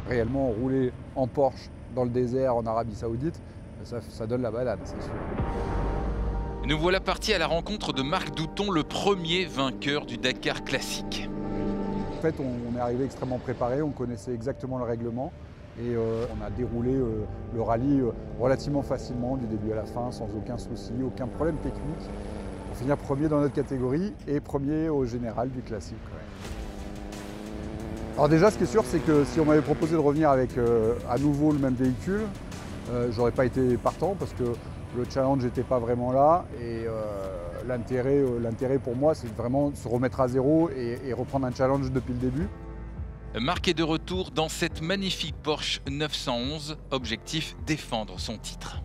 réellement rouler en Porsche dans le désert en Arabie Saoudite, ça donne la banane, c'est sûr. Nous voilà partis à la rencontre de Marc Douton, le premier vainqueur du Dakar classique. En fait, on est arrivé extrêmement préparé, on connaissait exactement le règlement et on a déroulé le rallye relativement facilement du début à la fin, sans aucun souci, aucun problème technique. Pour finir premier dans notre catégorie et premier au général du classique. Ouais. Alors déjà, ce qui est sûr, c'est que si on m'avait proposé de revenir avec à nouveau le même véhicule, j'aurais pas été partant parce que le challenge n'était pas vraiment là et l'intérêt pour moi, c'est vraiment de se remettre à zéro et reprendre un challenge depuis le début. Marc est de retour dans cette magnifique Porsche 911, objectif défendre son titre.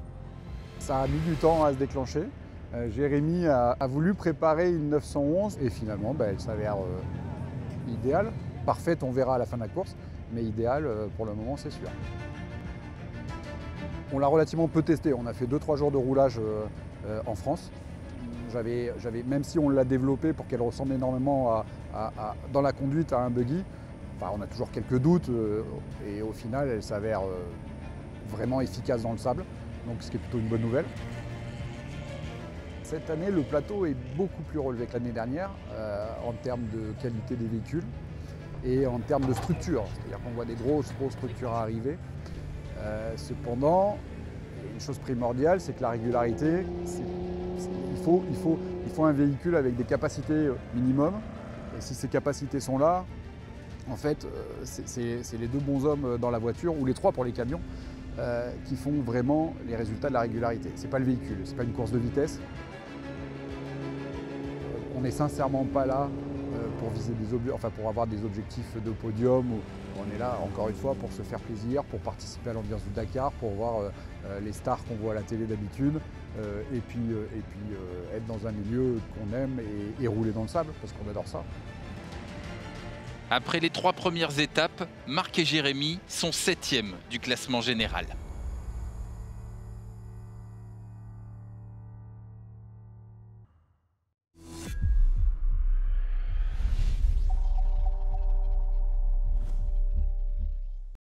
Ça a mis du temps à se déclencher. Jérémy a voulu préparer une 911 et finalement elle s'avère idéale. Parfaite, on verra à la fin de la course, mais idéale pour le moment, c'est sûr. On l'a relativement peu testé, on a fait 2-3 jours de roulage en France. Même si on l'a développée pour qu'elle ressemble énormément dans la conduite à un buggy, enfin, on a toujours quelques doutes et au final elle s'avère vraiment efficace dans le sable, donc ce qui est plutôt une bonne nouvelle. Cette année, le plateau est beaucoup plus relevé que l'année dernière en termes de qualité des véhicules et en termes de structure, c'est-à-dire qu'on voit des grosses structures arriver. Cependant, une chose primordiale, c'est que la régularité, il faut un véhicule avec des capacités minimum. Et si ces capacités sont là, en fait, c'est les deux bons hommes dans la voiture, ou les trois pour les camions, qui font vraiment les résultats de la régularité. C'est pas le véhicule, c'est pas une course de vitesse. On n'est sincèrement pas là pour viser pour avoir des objectifs de podium. On est là, encore une fois, pour se faire plaisir, pour participer à l'ambiance du Dakar, pour voir les stars qu'on voit à la télé d'habitude, et puis être dans un milieu qu'on aime et rouler dans le sable, parce qu'on adore ça. Après les 3 premières étapes, Marc et Jérémy sont 7e du classement général.